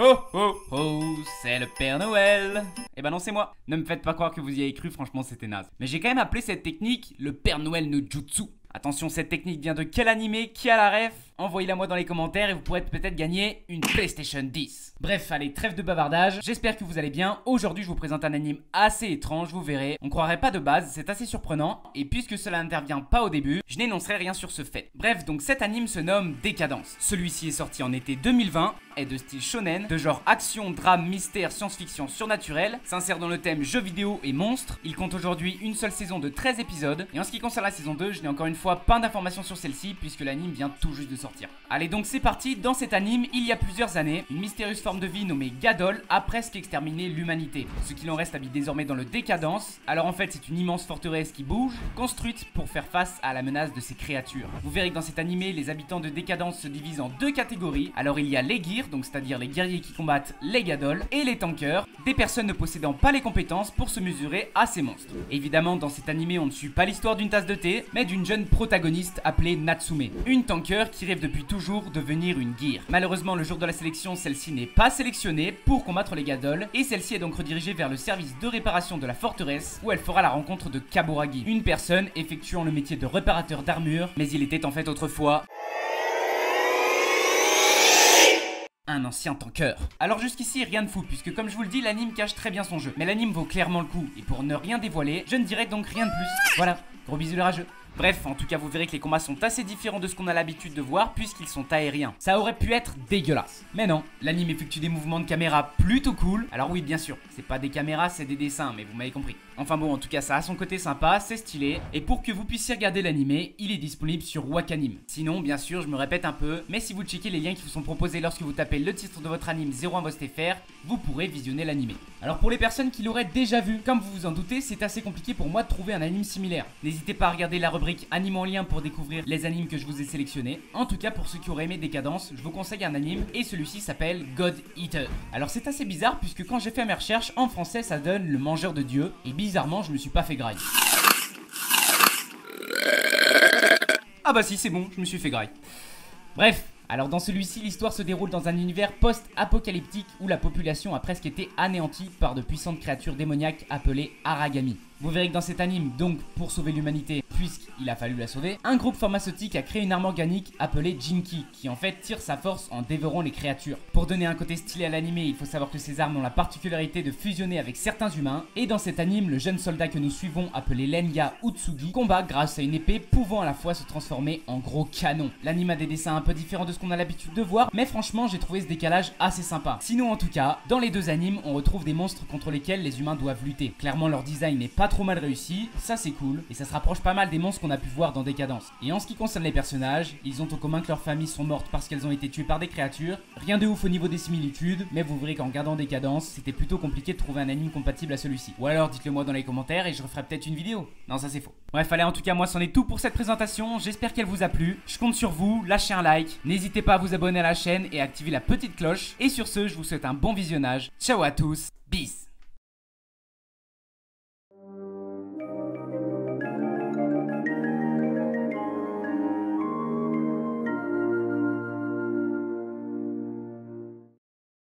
Ho ho ho, c'est le Père Noël. Eh ben non, c'est moi. Ne me faites pas croire que vous y avez cru, franchement c'était naze. Mais j'ai quand même appelé cette technique le Père Noël no Jutsu. Attention, cette technique vient de quel animé? Qui a la ref? Envoyez-la moi dans les commentaires et vous pourrez peut-être gagner une PlayStation 10. Bref, allez, trêve de bavardage, j'espère que vous allez bien. Aujourd'hui, je vous présente un anime assez étrange, vous verrez. On croirait pas de base, c'est assez surprenant. Et puisque cela n'intervient pas au début, je n'énoncerai rien sur ce fait. Bref, donc cet anime se nomme Décadence. Celui-ci est sorti en été 2020, est de style shonen, de genre action, drame, mystère, science-fiction surnaturelle, s'insère dans le thème jeux vidéo et monstres. Il compte aujourd'hui une seule saison de 13 épisodes. Et en ce qui concerne la saison 2, je n'ai encore une fois pas d'informations sur celle-ci puisque l'anime vient tout juste de sortir. Allez donc c'est parti, dans cet anime, il y a plusieurs années, une mystérieuse forme de vie nommée Gadol a presque exterminé l'humanité. Ce qu'il en reste habite désormais dans le Décadence. Alors en fait c'est une immense forteresse qui bouge, construite pour faire face à la menace de ces créatures. Vous verrez que dans cet animé, les habitants de Décadence se divisent en deux catégories. Alors il y a les Gears, donc c'est-à-dire les guerriers qui combattent les Gadol, et les tankers, des personnes ne possédant pas les compétences pour se mesurer à ces monstres. Évidemment dans cet animé on ne suit pas l'histoire d'une tasse de thé, mais d'une jeune protagoniste appelée Natsume, une tanker qui rêve depuis toujours devenir une Gear. Malheureusement le jour de la sélection, celle-ci n'est pas sélectionnée pour combattre les Gadol, et celle-ci est donc redirigée vers le service de réparation de la forteresse où elle fera la rencontre de Kaburagi, une personne effectuant le métier de réparateur d'armure, mais il était en fait autrefois un ancien tanker. Alors jusqu'ici rien de fou puisque comme je vous le dis l'anime cache très bien son jeu. Mais l'anime vaut clairement le coup et pour ne rien dévoiler, je ne dirai donc rien de plus. Voilà, gros bisous les rageux. Bref, en tout cas vous verrez que les combats sont assez différents de ce qu'on a l'habitude de voir puisqu'ils sont aériens. Ça aurait pu être dégueulasse. Mais non, l'anime effectue des mouvements de caméra plutôt cool. Alors oui bien sûr, c'est pas des caméras, c'est des dessins, mais vous m'avez compris. Enfin bon, en tout cas ça a son côté sympa, c'est stylé. Et pour que vous puissiez regarder l'anime, il est disponible sur Wakanim. Sinon, bien sûr, je me répète un peu, mais si vous checkez les liens qui vous sont proposés lorsque vous tapez le titre de votre anime 01VostFR, vous pourrez visionner l'anime. Alors pour les personnes qui l'auraient déjà vu, comme vous vous en doutez, c'est assez compliqué pour moi de trouver un anime similaire. N'hésitez pas à regarder la rubrique anime en lien pour découvrir les animes que je vous ai sélectionnés. En tout cas, pour ceux qui auraient aimé Décadence, je vous conseille un anime et celui-ci s'appelle God Eater. Alors c'est assez bizarre puisque quand j'ai fait mes recherches, en français ça donne le mangeur de Dieu et bizarrement je me suis pas fait graille. Ah bah si c'est bon, je me suis fait graille. Bref. Alors dans celui-ci, l'histoire se déroule dans un univers post-apocalyptique où la population a presque été anéantie par de puissantes créatures démoniaques appelées Aragami. Vous verrez que dans cet anime, donc pour sauver l'humanité, puisqu'il a fallu la sauver, un groupe pharmaceutique a créé une arme organique appelée Jinki, qui en fait tire sa force en dévorant les créatures. Pour donner un côté stylé à l'anime, il faut savoir que ces armes ont la particularité de fusionner avec certains humains, et dans cet anime, le jeune soldat que nous suivons, appelé Lenya Utsugi, combat grâce à une épée pouvant à la fois se transformer en gros canon. L'anime a des dessins un peu différents de ce qu'on a l'habitude de voir, mais franchement j'ai trouvé ce décalage assez sympa. Sinon en tout cas, dans les deux animes, on retrouve des monstres contre lesquels les humains doivent lutter. Clairement leur design n'est pas trop mal réussi, ça c'est cool, et ça se rapproche pas mal des monstres qu'on a pu voir dans Décadence. Et en ce qui concerne les personnages, ils ont en commun que leurs familles sont mortes parce qu'elles ont été tuées par des créatures. Rien de ouf au niveau des similitudes, mais vous verrez qu'en regardant Décadence, c'était plutôt compliqué de trouver un anime compatible à celui-ci. Ou alors dites-le moi dans les commentaires et je referai peut-être une vidéo. Non ça c'est faux. Bref allez, en tout cas moi c'en est tout pour cette présentation, j'espère qu'elle vous a plu. Je compte sur vous, lâchez un like, n'hésitez pas à vous abonner à la chaîne et à activer la petite cloche. Et sur ce, je vous souhaite un bon visionnage. Ciao à tous, peace.